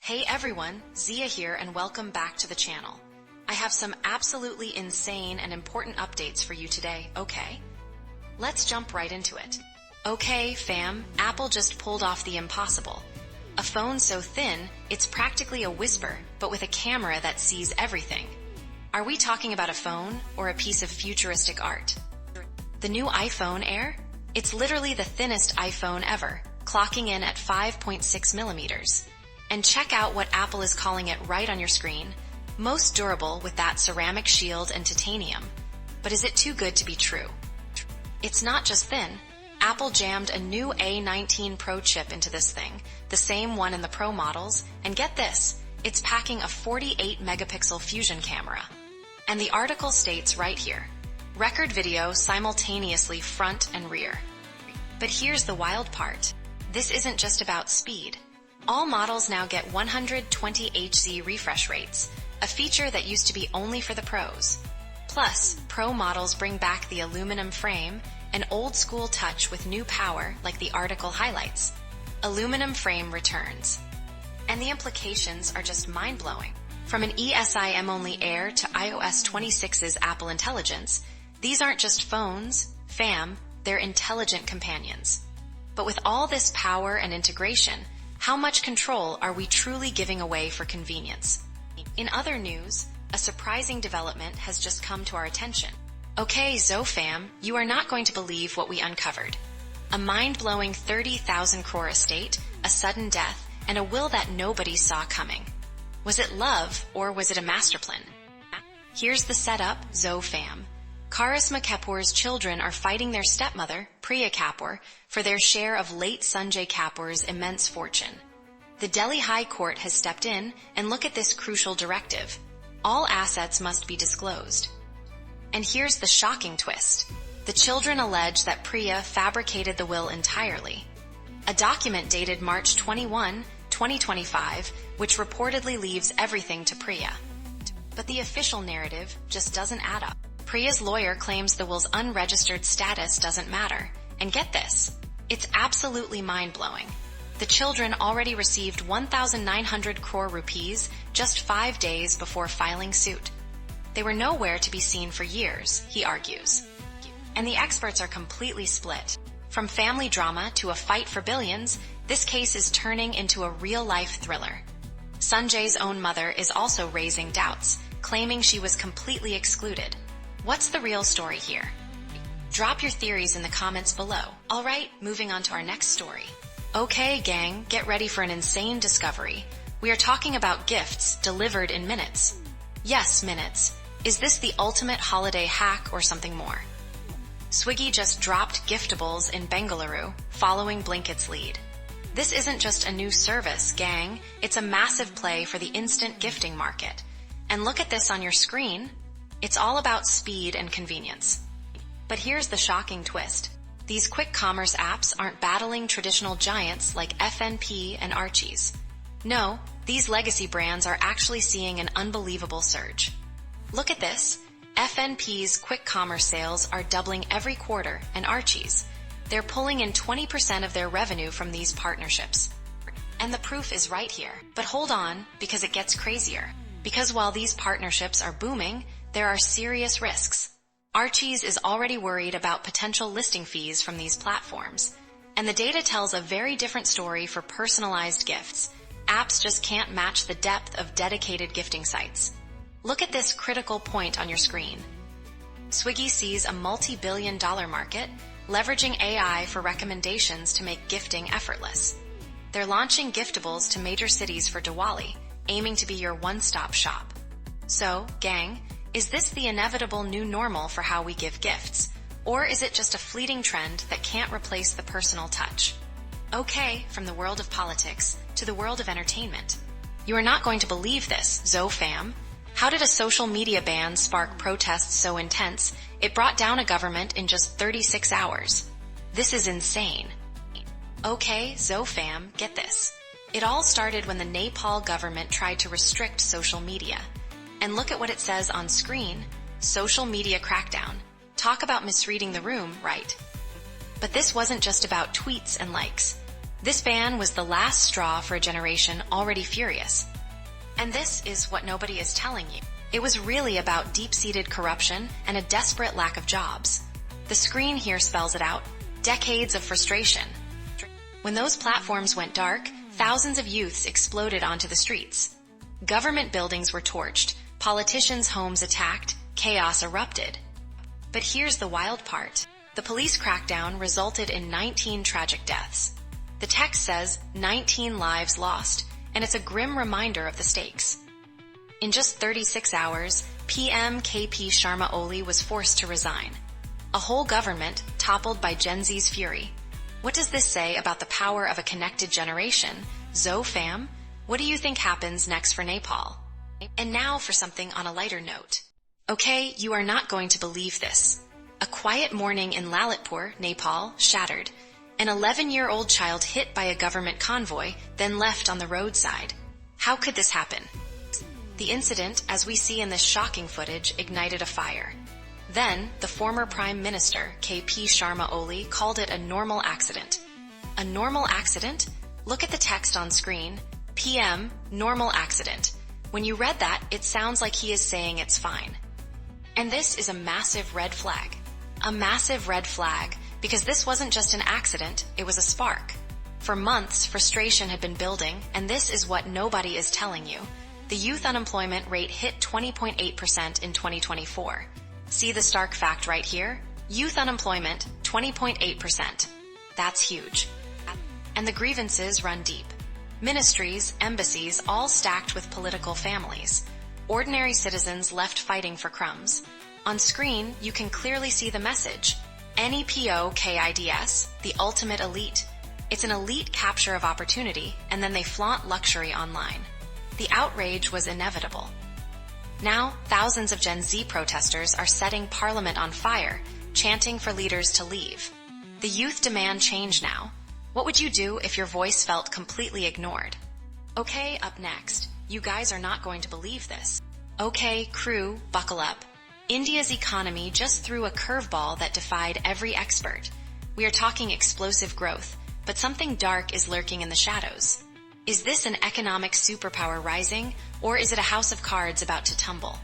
Hey everyone, Zia here and welcome back to the channel. I have some absolutely insane and important updates for you today, okay? Let's jump right into it. Okay, fam, Apple just pulled off the impossible. A phone so thin, it's practically a whisper, but with a camera that sees everything. Are we talking about a phone or a piece of futuristic art? The new iPhone Air? It's literally the thinnest iPhone ever, clocking in at 5.6 millimeters. And check out what Apple is calling it right on your screen. Most durable with that ceramic shield and titanium. But is it too good to be true? It's not just thin. Apple jammed a new A19 Pro chip into this thing, the same one in the Pro models, and get this, it's packing a 48 megapixel fusion camera. And the article states right here, record video simultaneously front and rear. But here's the wild part. This isn't just about speed. All models now get 120 Hz refresh rates, a feature that used to be only for the pros. Plus, Pro models bring back the aluminum frame, an old-school touch with new power like the article highlights. Aluminum frame returns. And the implications are just mind-blowing. From an eSIM-only Air to iOS 26's Apple Intelligence, these aren't just phones, fam, they're intelligent companions. But with all this power and integration, how much control are we truly giving away for convenience? In other news, a surprising development has just come to our attention. Okay, ZoFam, you are not going to believe what we uncovered. A mind-blowing 30,000 crore estate, a sudden death, and a will that nobody saw coming. Was it love, or was it a master plan? Here's the setup, ZoFam. Charisma Kapoor's children are fighting their stepmother, Priya Kapoor, for their share of late Sanjay Kapoor's immense fortune. The Delhi High Court has stepped in, and look at this crucial directive. All assets must be disclosed. And here's the shocking twist. The children allege that Priya fabricated the will entirely. A document dated March 21, 2025, which reportedly leaves everything to Priya. But the official narrative just doesn't add up. Priya's lawyer claims the will's unregistered status doesn't matter. And get this, it's absolutely mind-blowing. The children already received 1,900 crore rupees just 5 days before filing suit. They were nowhere to be seen for years, he argues. And the experts are completely split. From family drama to a fight for billions, this case is turning into a real-life thriller. Sanjay's own mother is also raising doubts, claiming she was completely excluded. What's the real story here? Drop your theories in the comments below. Alright, moving on to our next story. Okay, gang, get ready for an insane discovery. We are talking about gifts delivered in minutes. Yes, minutes. Is this the ultimate holiday hack or something more? Swiggy just dropped giftables in Bengaluru, following Blinkit's lead. This isn't just a new service, gang. It's a massive play for the instant gifting market. And look at this on your screen. It's all about speed and convenience. But here's the shocking twist. These quick commerce apps aren't battling traditional giants like FNP and Archie's. No, these legacy brands are actually seeing an unbelievable surge. Look at this. FNP's quick commerce sales are doubling every quarter, and Archie's. They're pulling in 20% of their revenue from these partnerships. And the proof is right here. But hold on, because it gets crazier. Because while these partnerships are booming, there are serious risks. Archie's is already worried about potential listing fees from these platforms. And the data tells a very different story for personalized gifts. Apps just can't match the depth of dedicated gifting sites. Look at this critical point on your screen. Swiggy sees a multi-billion-dollar market, leveraging AI for recommendations to make gifting effortless. They're launching giftables to major cities for Diwali, aiming to be your one-stop shop. So, gang, is this the inevitable new normal for how we give gifts? Or is it just a fleeting trend that can't replace the personal touch? Okay, from the world of politics to the world of entertainment. You are not going to believe this, ZoFam. How did a social media ban spark protests so intense, it brought down a government in just 36 hours? This is insane. Okay, ZoFam, get this. It all started when the Nepal government tried to restrict social media. And look at what it says on screen, social media crackdown. Talk about misreading the room, right? But this wasn't just about tweets and likes. This ban was the last straw for a generation already furious. And this is what nobody is telling you. It was really about deep-seated corruption and a desperate lack of jobs. The screen here spells it out. Decades of frustration. When those platforms went dark, thousands of youths exploded onto the streets. Government buildings were torched, politicians' homes attacked, chaos erupted. But here's the wild part. The police crackdown resulted in 19 tragic deaths. The text says 19 lives lost, and it's a grim reminder of the stakes. In just 36 hours, PM KP Sharma Oli was forced to resign. A whole government toppled by Gen Z's fury. What does this say about the power of a connected generation? Zo fam, what do you think happens next for Nepal? And now for something on a lighter note. Okay, you are not going to believe this. A quiet morning in Lalitpur, Nepal, shattered. An 11-year-old child hit by a government convoy, then left on the roadside. How could this happen? The incident, as we see in this shocking footage, ignited a fire. Then, the former Prime Minister, KP Sharma Oli, called it a normal accident. A normal accident? Look at the text on screen. PM, normal accident. When you read that, it sounds like he is saying it's fine. And this is a massive red flag. A massive red flag, because this wasn't just an accident, it was a spark. For months, frustration had been building, and this is what nobody is telling you. The youth unemployment rate hit 20.8% in 2024. See the stark fact right here? Youth unemployment, 20.8%. That's huge. And the grievances run deep. Ministries, embassies, all stacked with political families. Ordinary citizens left fighting for crumbs. On screen, you can clearly see the message. NEPO KIDS, the ultimate elite. It's an elite capture of opportunity, and then they flaunt luxury online. The outrage was inevitable. Now, thousands of Gen Z protesters are setting parliament on fire, chanting for leaders to leave. The youth demand change now. What would you do if your voice felt completely ignored? Okay, up next. You guys are not going to believe this. Okay, crew, buckle up. India's economy just threw a curveball that defied every expert. We are talking explosive growth, but something dark is lurking in the shadows. Is this an economic superpower rising, or is it a house of cards about to tumble?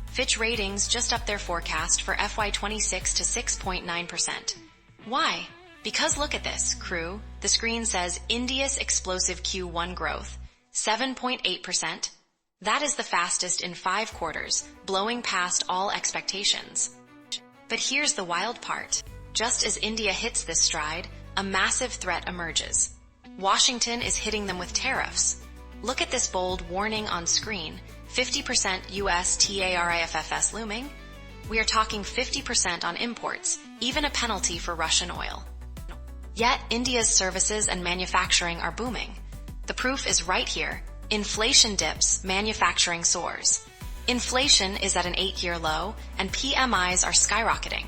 Fitch Ratings just upped their forecast for FY26 to 6.9%. Why? Because look at this, crew. The screen says India's explosive Q1 growth, 7.8%. That is the fastest in 5 quarters, blowing past all expectations. But here's the wild part. Just as India hits this stride, a massive threat emerges. Washington is hitting them with tariffs. Look at this bold warning on screen, 50% US tariffs looming. We are talking 50% on imports, even a penalty for Russian oil. Yet, India's services and manufacturing are booming. The proof is right here. Inflation dips, manufacturing soars. Inflation is at an 8-year low, and PMIs are skyrocketing.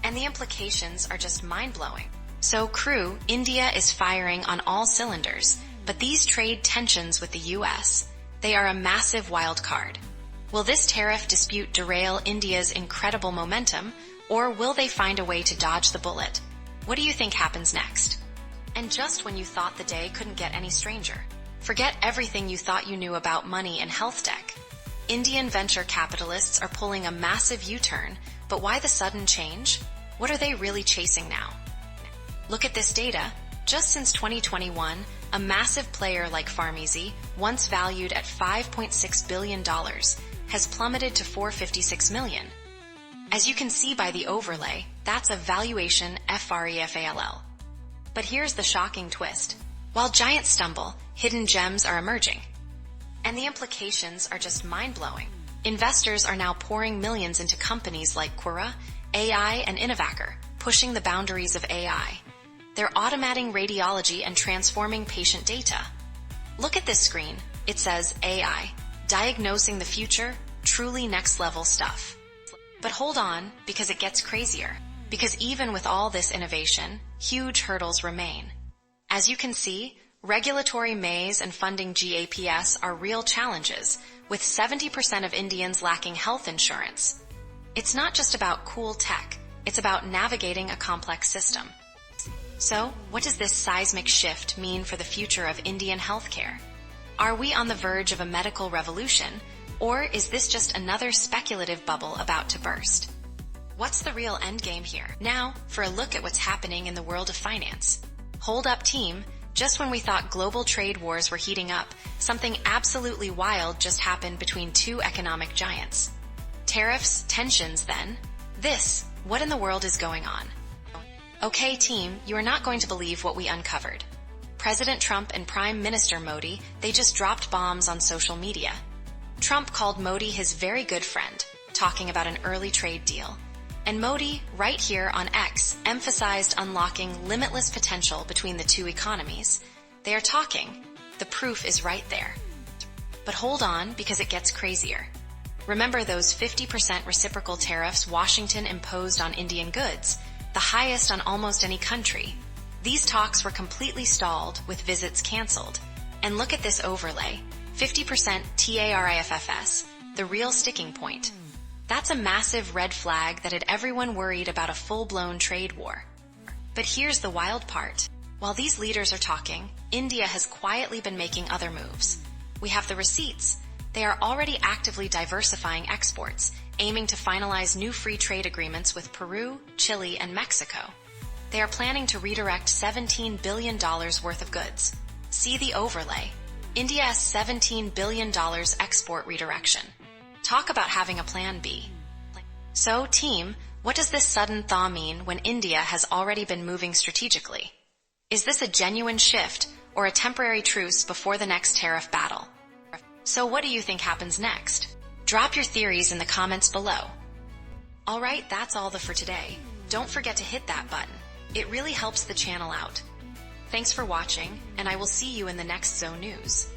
And the implications are just mind-blowing. So, crew, India is firing on all cylinders, but these trade tensions with the US, they are a massive wild card. Will this tariff dispute derail India's incredible momentum, or will they find a way to dodge the bullet? What do you think happens next? And just when you thought the day couldn't get any stranger, forget everything you thought you knew about money and health tech. Indian venture capitalists are pulling a massive U-turn, but why the sudden change? What are they really chasing now? Look at this data. Just since 2021, a massive player like PharmEasy, once valued at $5.6 billion, has plummeted to $456 million. As you can see by the overlay, that's a valuation FREFALL. But here's the shocking twist. While giants stumble, hidden gems are emerging. And the implications are just mind-blowing. Investors are now pouring millions into companies like Quora, AI, and Innovacker, pushing the boundaries of AI. They're automating radiology and transforming patient data. Look at this screen. It says AI, diagnosing the future, truly next-level stuff. But hold on, because it gets crazier. Because even with all this innovation, huge hurdles remain. As you can see, regulatory maze and funding GAPS are real challenges, with 70% of Indians lacking health insurance. It's not just about cool tech, it's about navigating a complex system. So, what does this seismic shift mean for the future of Indian healthcare? Are we on the verge of a medical revolution, or is this just another speculative bubble about to burst? What's the real endgame here? Now, for a look at what's happening in the world of finance. Hold up, team. Just when we thought global trade wars were heating up, something absolutely wild just happened between two economic giants. Tariffs, tensions, then. What in the world is going on? Okay, team, you are not going to believe what we uncovered. President Trump and Prime Minister Modi, they just dropped bombs on social media. Trump called Modi his very good friend, talking about an early trade deal. And Modi, right here on X, emphasized unlocking limitless potential between the two economies. They are talking. The proof is right there. But hold on, because it gets crazier. Remember those 50% reciprocal tariffs Washington imposed on Indian goods, the highest on almost any country? These talks were completely stalled, with visits canceled. And look at this overlay, 50% tariffs, the real sticking point. That's a massive red flag that had everyone worried about a full-blown trade war. But here's the wild part. While these leaders are talking, India has quietly been making other moves. We have the receipts. They are already actively diversifying exports, aiming to finalize new free trade agreements with Peru, Chile, and Mexico. They are planning to redirect $17 billion worth of goods. See the overlay. India's $17 billion export redirection. Talk about having a plan B. So, team, what does this sudden thaw mean when India has already been moving strategically? Is this a genuine shift or a temporary truce before the next tariff battle? So what do you think happens next? Drop your theories in the comments below. Alright, that's all for today. Don't forget to hit that button. It really helps the channel out. Thanks for watching, and I will see you in the next Zone News.